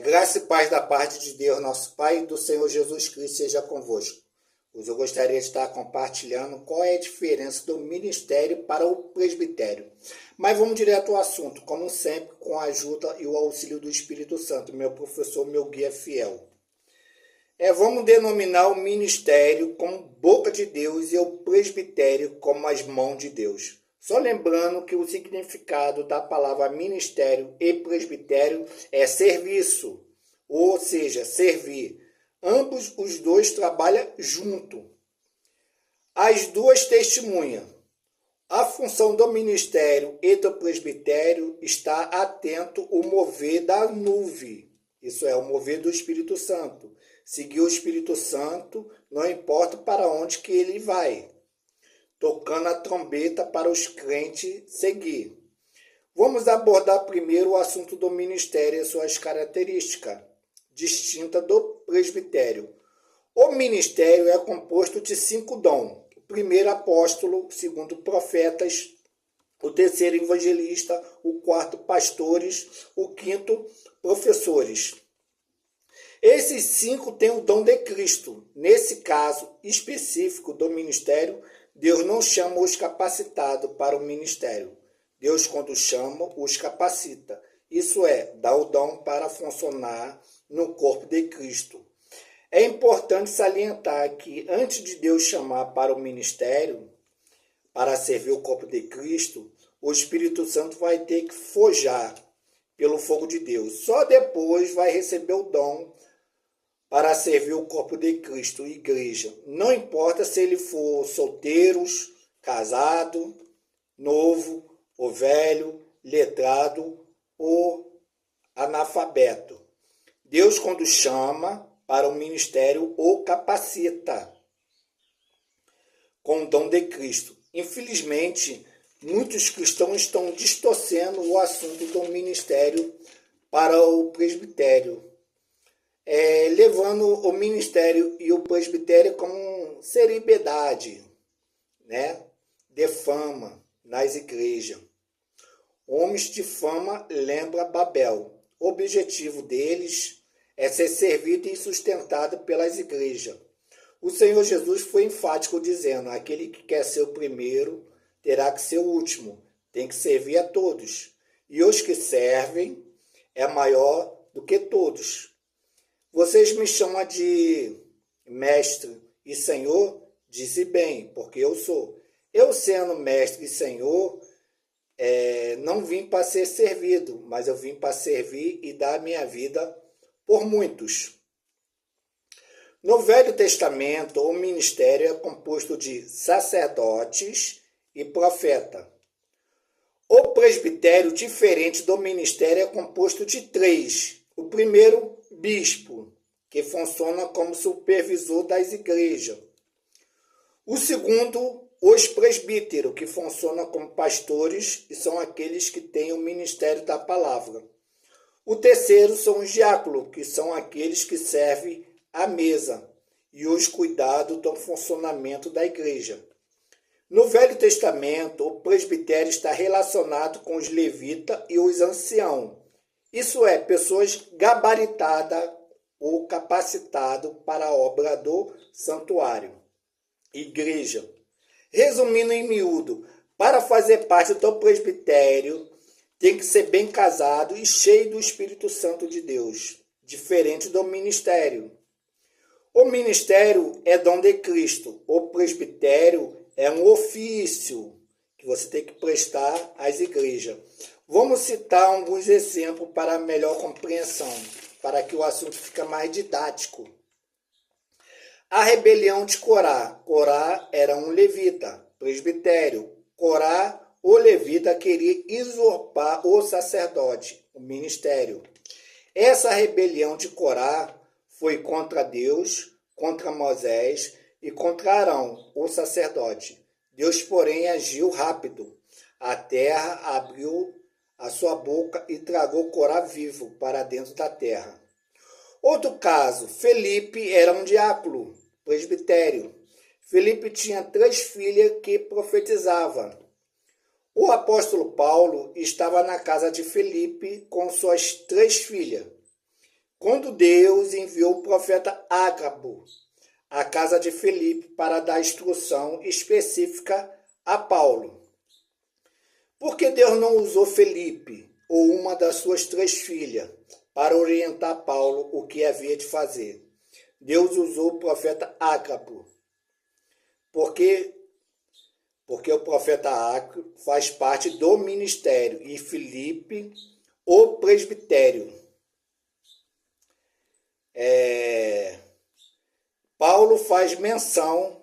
Graça e paz da parte de Deus, nosso Pai, e do Senhor Jesus Cristo seja convosco. Hoje eu gostaria de estar compartilhando qual é a diferença do ministério para o presbitério. Mas vamos direto ao assunto, como sempre, com a ajuda e o auxílio do Espírito Santo, meu professor, meu guia fiel. Vamos denominar o ministério como boca de Deus e o presbitério como as mãos de Deus. Só lembrando que o significado da palavra ministério e presbitério é serviço, ou seja, servir. Ambos os dois trabalham junto. As duas testemunham. A função do ministério e do presbitério está atento o mover da nuvem. Isso é, o mover do Espírito Santo. Seguir o Espírito Santo, não importa para onde que ele vai. Tocando a trombeta para os crentes seguir. Vamos abordar primeiro o assunto do ministério e suas características, distinta do presbitério. O ministério é composto de 5 dons. O primeiro, apóstolo, o segundo, profetas, o terceiro, evangelista, o quarto, pastores, o quinto, professores. Esses 5 têm o dom de Cristo. Nesse caso específico do ministério, Deus não chama os capacitados para o ministério. Deus, quando chama, os capacita. Isso é, dá o dom para funcionar no corpo de Cristo. É importante salientar que antes de Deus chamar para o ministério, para servir o corpo de Cristo, o Espírito Santo vai ter que forjar pelo fogo de Deus. Só depois vai receber o dom para servir o corpo de Cristo, igreja. Não importa se ele for solteiros, casado, novo ou velho, letrado ou analfabeto. Deus, quando chama para o ministério, o capacita com o dom de Cristo. Infelizmente, muitos cristãos estão distorcendo o assunto do ministério para o presbitério. Levando o ministério e o presbitério como seriedade, de fama nas igrejas. Homens de fama lembra Babel. O objetivo deles é ser servido e sustentado pelas igrejas. O Senhor Jesus foi enfático dizendo: aquele que quer ser o primeiro terá que ser o último, tem que servir a todos. E os que servem é maior do que todos. Vocês me chamam de mestre e senhor? Disse bem, porque eu sou. Eu, sendo mestre e senhor, não vim para ser servido, mas eu vim para servir e dar minha vida por muitos. No Velho Testamento, o ministério é composto de sacerdotes e profeta. O presbitério, diferente do ministério, é composto de 3. O primeiro, bispo, que funciona como supervisor das igrejas. O segundo, os presbíteros, que funcionam como pastores e são aqueles que têm o ministério da palavra. O terceiro são os diáconos, que são aqueles que servem à mesa e os cuidados do funcionamento da igreja. No Velho Testamento, o presbitério está relacionado com os levitas e os anciãos. Isso é, pessoas gabaritadas ou capacitadas para a obra do santuário, igreja. Resumindo em miúdo, para fazer parte do presbitério, tem que ser bem casado e cheio do Espírito Santo de Deus, diferente do ministério. O ministério é dom de Cristo, o presbitério é um ofício que você tem que prestar às igrejas. Vamos citar alguns exemplos para melhor compreensão, para que o assunto fique mais didático. A rebelião de Corá. Corá era um levita, presbitério. Corá, o levita, queria usurpar o sacerdote, o ministério. Essa rebelião de Corá foi contra Deus, contra Moisés e contra Arão, o sacerdote. Deus, porém, agiu rápido. A terra abriu a sua boca e tragou Corá vivo para dentro da terra. Outro caso, Felipe era um diácono, presbitério. Felipe tinha 3 filhas que profetizavam. O apóstolo Paulo estava na casa de Felipe com suas 3 filhas. quando Deus enviou o profeta Ágabo à casa de Filipe para dar instrução específica a Paulo. Por que Deus não usou Filipe ou uma das suas 3 filhas para orientar Paulo o que havia de fazer? Deus usou o profeta Ágabo. Porque o profeta Ágabo faz parte do ministério e Filipe, o presbitério. Paulo faz menção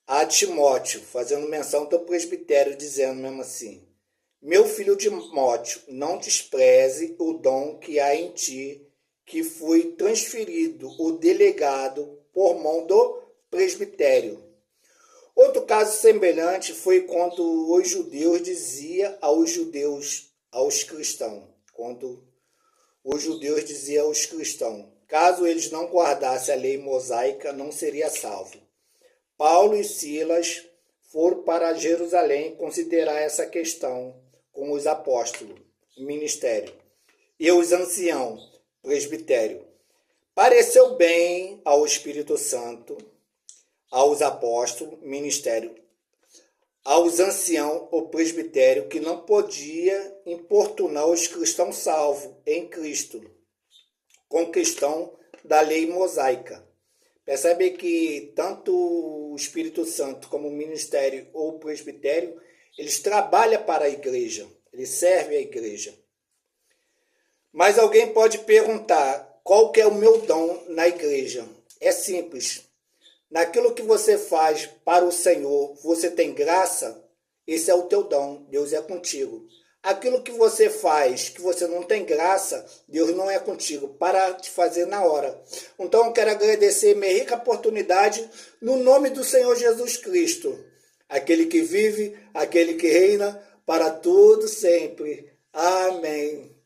a Timóteo, fazendo menção do presbitério, dizendo mesmo assim: meu filho Timóteo, não despreze o dom que há em ti, que foi transferido o delegado por mão do presbitério. Outro caso semelhante foi quando os judeus diziam aos cristãos, caso eles não guardassem a lei mosaica, não seria salvo. Paulo e Silas foram para Jerusalém considerar essa questão com os apóstolos, ministério, e os anciãos, presbitério. Pareceu bem ao Espírito Santo, aos apóstolos, ministério, aos anciãos, o presbitério, que não podia importunar os cristãos salvos em Cristo, com questão da lei mosaica. Percebe que tanto o Espírito Santo como o ministério ou o presbitério, eles trabalham para a igreja, eles servem a igreja. Mas alguém pode perguntar, qual que é o meu dom na igreja? É simples. Naquilo que você faz para o Senhor, você tem graça, esse é o teu dom, Deus é contigo. Aquilo que você faz, que você não tem graça, Deus não é contigo, para de fazer na hora. Então eu quero agradecer minha rica oportunidade no nome do Senhor Jesus Cristo, aquele que vive, aquele que reina para tudo sempre. Amém.